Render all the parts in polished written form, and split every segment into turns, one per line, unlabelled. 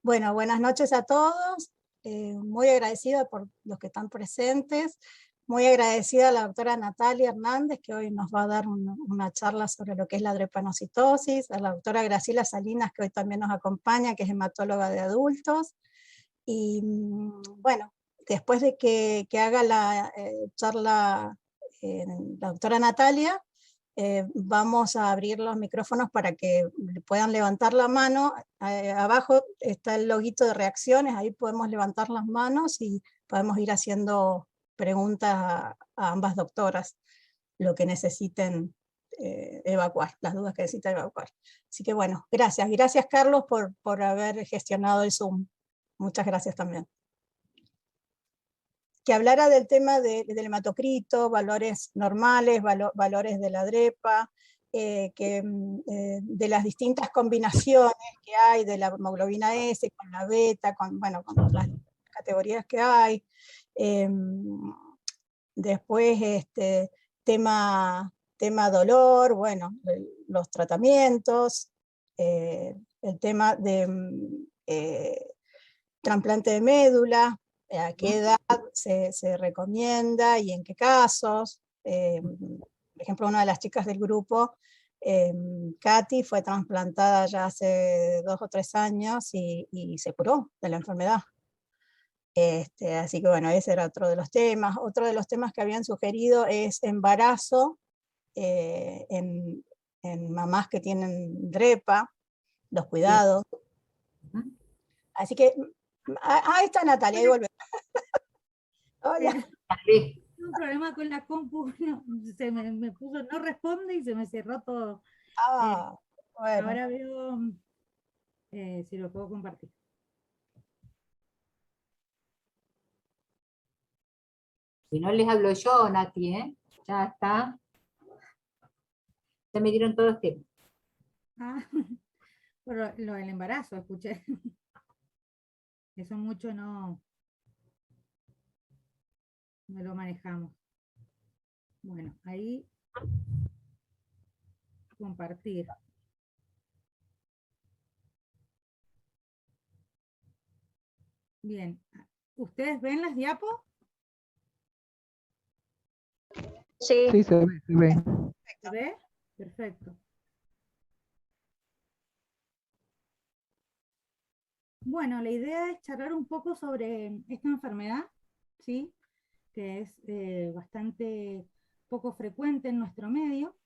Bueno, buenas noches a todos. Muy agradecida por los que están presentes. Muy agradecida a la doctora Natalia Hernández, que hoy nos va a dar una charla sobre lo que es la drepanocitosis, a la doctora Graciela Salinas, que hoy también nos acompaña, que es hematóloga de adultos. Y bueno, después de que haga la charla la doctora Natalia, vamos a abrir los micrófonos para que puedan levantar la mano. Abajo está el loguito de reacciones, ahí podemos levantar las manos y podemos ir haciendo preguntas a ambas doctoras, lo que necesiten evacuar, las dudas que necesiten evacuar. Así que bueno, gracias. Gracias, Carlos, por haber gestionado el Zoom. Muchas gracias también. Que hablara del tema del hematocrito, valores normales, valores de la DREPA, de las distintas combinaciones que hay de la hemoglobina S con la beta, con las categorías que hay. Después, tema dolor, bueno, los tratamientos, el tema de trasplante de médula, a qué edad se recomienda y en qué casos. Por ejemplo, una de las chicas del grupo, Katy, fue trasplantada ya hace 2 o 3 años y se curó de la enfermedad. Así que bueno, ese era otro de los temas. Otro de los temas que habían sugerido es embarazo en mamás que tienen DREPA, los cuidados. Así que ahí está Natalia, ahí vuelve. Hola.
Un problema con la compu, no, se me puso, no responde y se me cerró todo.
Bueno.
Ahora veo si lo puedo compartir.
Si no les hablo yo, Nati, ya está. Ya me dieron todos los temas.
Por lo del embarazo, escuché. Eso mucho no lo manejamos. Bueno, ahí compartir. Bien, ¿ustedes ven las diapos?
Sí.
Sí, se ve, se ve.
¿Se ve? Perfecto. Bueno, la idea es charlar un poco sobre esta enfermedad, ¿sí? Que es bastante poco frecuente en nuestro medio.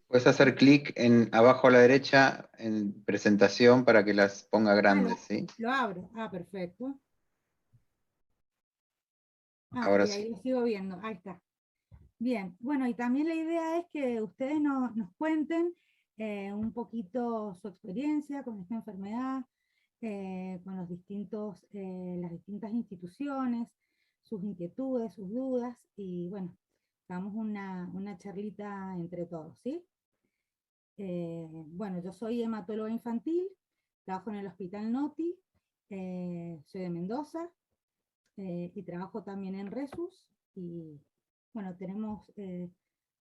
Puedes hacer clic en abajo a la derecha en presentación para que las ponga grandes, ¿sí?
Lo abro. Perfecto.
Ahora
y ahí
sí.
lo sigo viendo. Ahí está. Bien, bueno, y también la idea es que ustedes nos cuenten un poquito su experiencia con esta enfermedad, con las distintas instituciones, sus inquietudes, sus dudas, y bueno, hagamos una charlita entre todos, ¿sí? Bueno, yo soy hematóloga infantil, trabajo en el Hospital Noti, soy de Mendoza, y trabajo también en Resus, y bueno, tenemos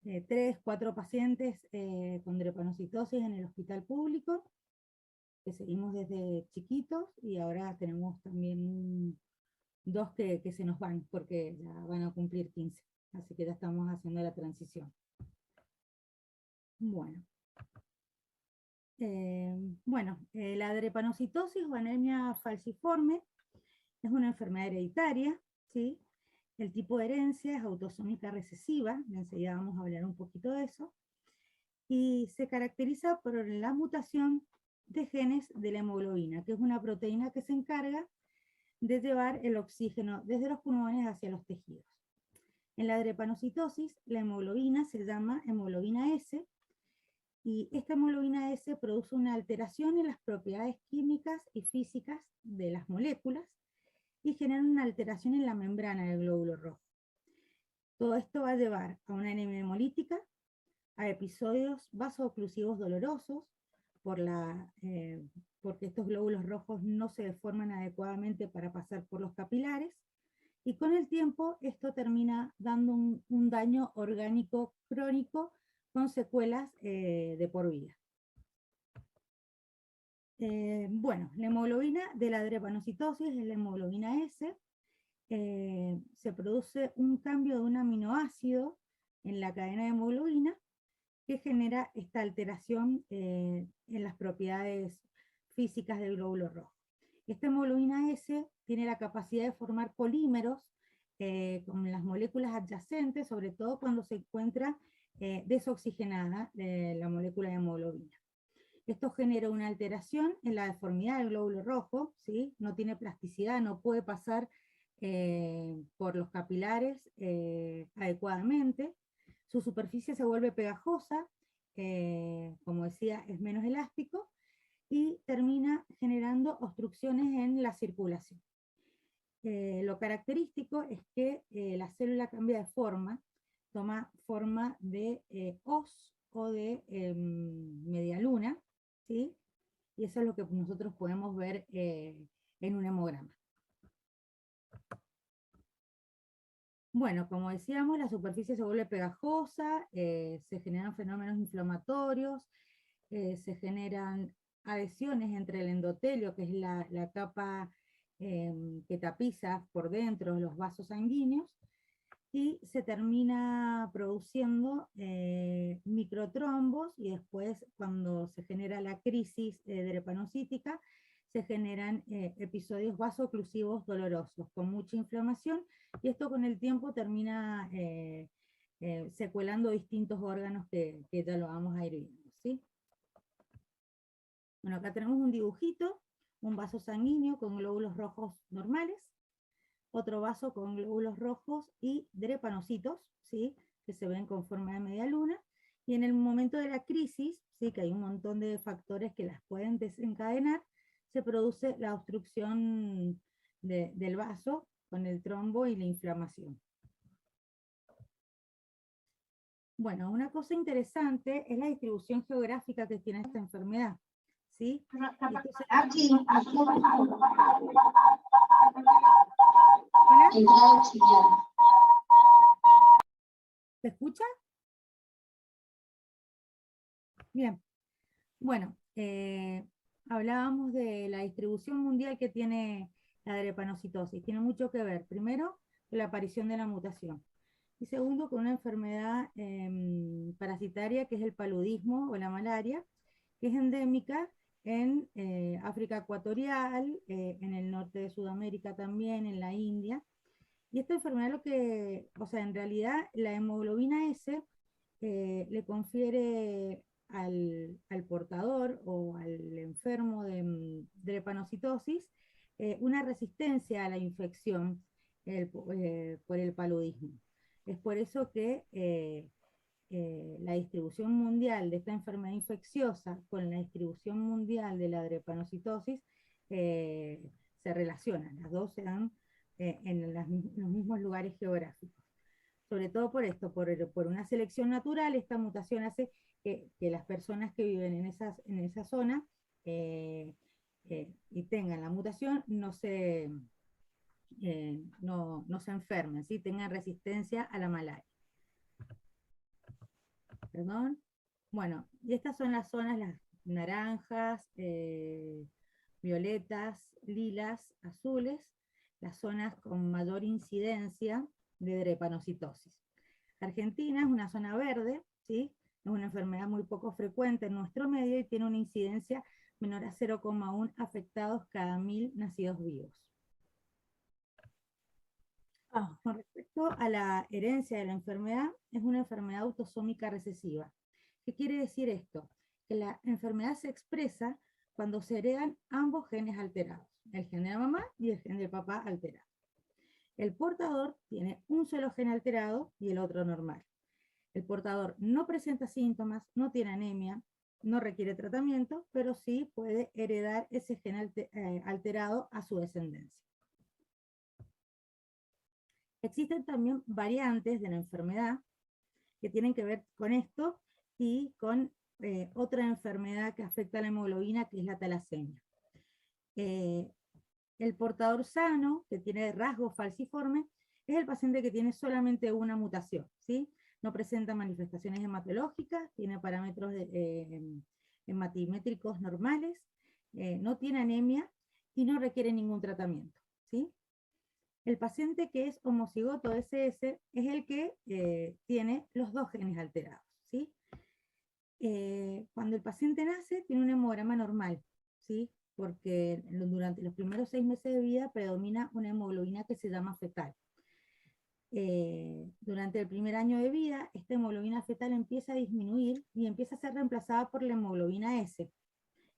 3, 4 pacientes con drepanocitosis en el hospital público, que seguimos desde chiquitos, y ahora tenemos también 2 que se nos van, porque ya van a cumplir 15, así que ya estamos haciendo la transición. Bueno. La drepanocitosis o anemia falciforme es una enfermedad hereditaria, ¿sí? El tipo de herencia es autosómica recesiva, enseguida vamos a hablar un poquito de eso, y se caracteriza por la mutación de genes de la hemoglobina, que es una proteína que se encarga de llevar el oxígeno desde los pulmones hacia los tejidos. En la drepanocitosis, la hemoglobina se llama hemoglobina S, y esta hemoglobina S produce una alteración en las propiedades químicas y físicas de las moléculas y genera una alteración en la membrana del glóbulo rojo. Todo esto va a llevar a una anemia hemolítica, a episodios vasooclusivos dolorosos, porque estos glóbulos rojos no se deforman adecuadamente para pasar por los capilares, y con el tiempo esto termina dando un daño orgánico crónico con secuelas de por vida. Bueno, la hemoglobina de la drepanocitosis es la hemoglobina S. Se produce un cambio de un aminoácido en la cadena de hemoglobina que genera esta alteración en las propiedades físicas del glóbulo rojo. Esta hemoglobina S tiene la capacidad de formar polímeros con las moléculas adyacentes, sobre todo cuando se encuentra desoxigenada la molécula de hemoglobina. Esto genera una alteración en la deformidad del glóbulo rojo, ¿sí? No tiene plasticidad, no puede pasar por los capilares adecuadamente. Su superficie se vuelve pegajosa, como decía, es menos elástico, y termina generando obstrucciones en la circulación. Lo característico es que la célula cambia de forma, toma forma de hoz o de medialuna, ¿sí? Y eso es lo que nosotros podemos ver en un hemograma. Bueno, como decíamos, la superficie se vuelve pegajosa, se generan fenómenos inflamatorios, se generan adhesiones entre el endotelio, que es la capa que tapiza por dentro los vasos sanguíneos, y se termina produciendo microtrombos, y después, cuando se genera la crisis drepanocítica, se generan episodios vasoclusivos dolorosos, con mucha inflamación, y esto con el tiempo termina secuelando distintos órganos que ya lo vamos a ir viendo, ¿sí? Bueno, acá tenemos un dibujito, un vaso sanguíneo con glóbulos rojos normales, otro vaso con glóbulos rojos y drepanocitos, ¿sí? Que se ven con forma de media luna, y en el momento de la crisis, ¿sí? Que hay un montón de factores que las pueden desencadenar, se produce la obstrucción del vaso con el trombo y la inflamación. Bueno, una cosa interesante es la distribución geográfica que tiene esta enfermedad, ¿sí? ¿Se escucha? Bien. Bueno, hablábamos de la distribución mundial que tiene la drepanocitosis. Tiene mucho que ver, primero, con la aparición de la mutación. Y segundo, con una enfermedad parasitaria que es el paludismo o la malaria, que es endémica en África ecuatorial, en el norte de Sudamérica también, en la India. Y esta enfermedad en realidad la hemoglobina S le confiere al portador o al enfermo de drepanocitosis una resistencia a la infección por el paludismo. Es por eso que la distribución mundial de esta enfermedad infecciosa con la distribución mundial de la drepanocitosis se relacionan. Las dos se dan en los mismos lugares geográficos. Sobre todo por esto, por una selección natural, esta mutación hace que las personas que viven en esa zona y tengan la mutación no se enfermen, ¿sí? Tengan resistencia a la malaria. Perdón. Bueno, y estas son las zonas, las naranjas, violetas, lilas, azules, las zonas con mayor incidencia de drepanocitosis. Argentina es una zona verde, ¿sí? Es una enfermedad muy poco frecuente en nuestro medio y tiene una incidencia menor a 0,1 afectados cada 1000 nacidos vivos. Con respecto a la herencia de la enfermedad, es una enfermedad autosómica recesiva. ¿Qué quiere decir esto? Que la enfermedad se expresa cuando se heredan ambos genes alterados, el gen de la mamá y el gen del papá alterado. El portador tiene un solo gen alterado y el otro normal. El portador no presenta síntomas, no tiene anemia, no requiere tratamiento, pero sí puede heredar ese gen alterado a su descendencia. Existen también variantes de la enfermedad que tienen que ver con esto y con otra enfermedad que afecta a la hemoglobina, que es la talasemia. El portador sano, que tiene rasgos falciformes, es el paciente que tiene solamente una mutación, ¿sí? No presenta manifestaciones hematológicas, tiene parámetros hematimétricos normales, no tiene anemia y no requiere ningún tratamiento, ¿sí? El paciente que es homocigoto SS es el que tiene los dos genes alterados, ¿sí? Cuando el paciente nace tiene un hemograma normal, ¿sí? Porque durante los primeros 6 meses de vida predomina una hemoglobina que se llama fetal. Durante el primer año de vida, esta hemoglobina fetal empieza a disminuir y empieza a ser reemplazada por la hemoglobina S.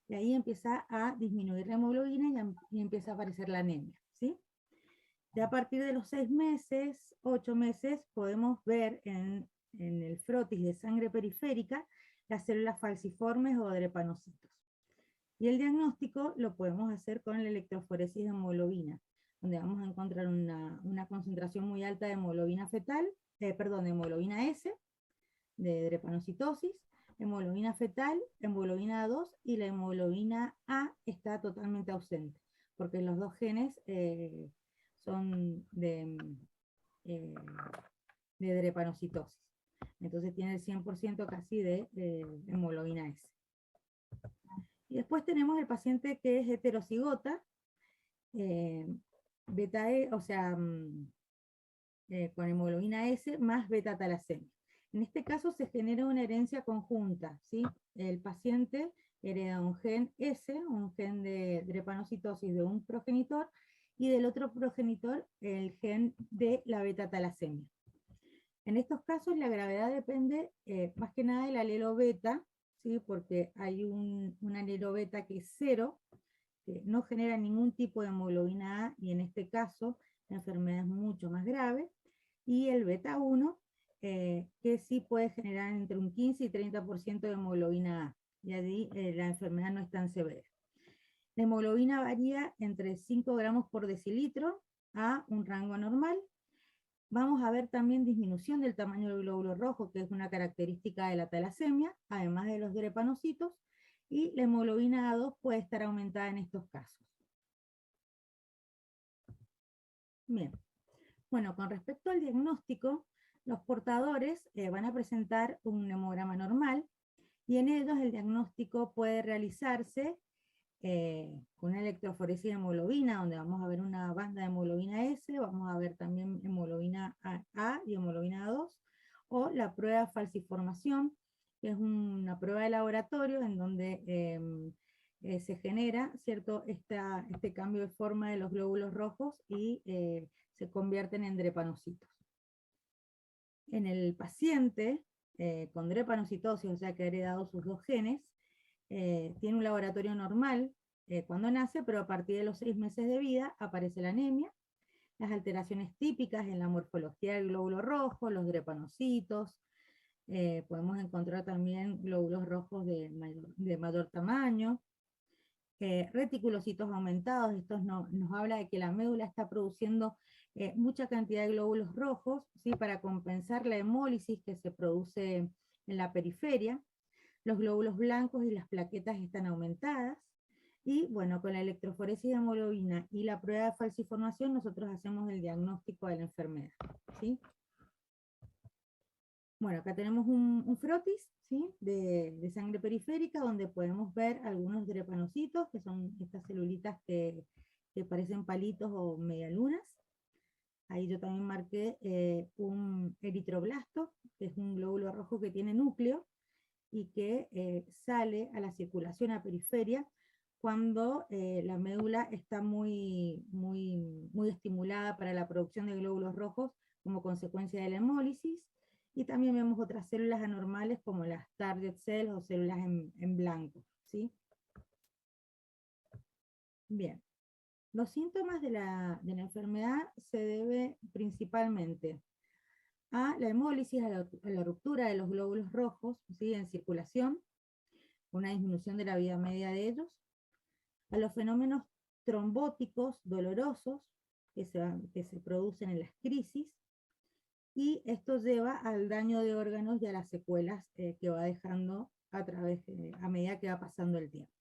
Y ahí empieza a disminuir la hemoglobina y empieza a aparecer la anemia, ¿sí? Ya a partir de los 6 meses, 8 meses, podemos ver en el frotis de sangre periférica las células falciformes o drepanocitos. Y el diagnóstico lo podemos hacer con la electroforesis de hemoglobina, donde vamos a encontrar una concentración muy alta de hemoglobina fetal, de hemoglobina S, de drepanocitosis, hemoglobina fetal, hemoglobina A2 y la hemoglobina A está totalmente ausente, porque los dos genes son de drepanocitosis. Entonces tiene el 100% casi de hemoglobina S. Y después tenemos el paciente que es heterocigota, beta E, o sea, con hemoglobina S más beta talasemia. En este caso se genera una herencia conjunta, ¿sí? El paciente hereda un gen S, un gen de drepanocitosis de un progenitor, y del otro progenitor el gen de la beta talasemia. En estos casos la gravedad depende más que nada del alelo beta, ¿sí? Porque hay un alelo beta que es 0, que no genera ningún tipo de hemoglobina A, y en este caso la enfermedad es mucho más grave, y el beta 1, que sí puede generar entre un 15 y 30% de hemoglobina A, y allí la enfermedad no es tan severa. La hemoglobina varía entre 5 gramos por decilitro a un rango normal. Vamos a ver también disminución del tamaño del glóbulo rojo, que es una característica de la talasemia, además de los drepanocitos, y la hemoglobina A2 puede estar aumentada en estos casos. Bien. Bueno, con respecto al diagnóstico, los portadores van a presentar un hemograma normal, y en ellos el diagnóstico puede realizarse con una electroforesis de hemoglobina, donde vamos a ver una banda de hemoglobina S, vamos a ver también hemoglobina A y hemoglobina A2, o la prueba de falciformación, que es una prueba de laboratorio en donde se genera, ¿cierto?, este cambio de forma de los glóbulos rojos y se convierten en drepanocitos. En el paciente con drepanocitosis, o sea que ha heredado sus dos genes, tiene un laboratorio normal cuando nace, pero a partir de los 6 meses de vida aparece la anemia, las alteraciones típicas en la morfología del glóbulo rojo, los drepanocitos, podemos encontrar también glóbulos rojos de mayor tamaño, reticulocitos aumentados. Esto nos habla de que la médula está produciendo mucha cantidad de glóbulos rojos, ¿sí?, para compensar la hemólisis que se produce en la periferia. Los glóbulos blancos y las plaquetas están aumentadas, y bueno, con la electroforesis de hemoglobina y la prueba de falciformación nosotros hacemos el diagnóstico de la enfermedad, ¿sí? Bueno, acá tenemos un frotis, ¿sí?, de sangre periférica, donde podemos ver algunos drepanocitos, que son estas celulitas que parecen palitos o medialunas. Ahí yo también marqué un eritroblasto, que es un glóbulo rojo que tiene núcleo, y que sale a la circulación a periferia cuando la médula está muy estimulada para la producción de glóbulos rojos como consecuencia de la hemólisis, y también vemos otras células anormales como las target cells o células en blanco, ¿sí? Bien. Los síntomas de la enfermedad se debe principalmente a la hemólisis, a la ruptura de los glóbulos rojos, ¿sí?, en circulación, una disminución de la vida media de ellos, a los fenómenos trombóticos dolorosos que se producen en las crisis, y esto lleva al daño de órganos y a las secuelas que va dejando a medida que va pasando el tiempo.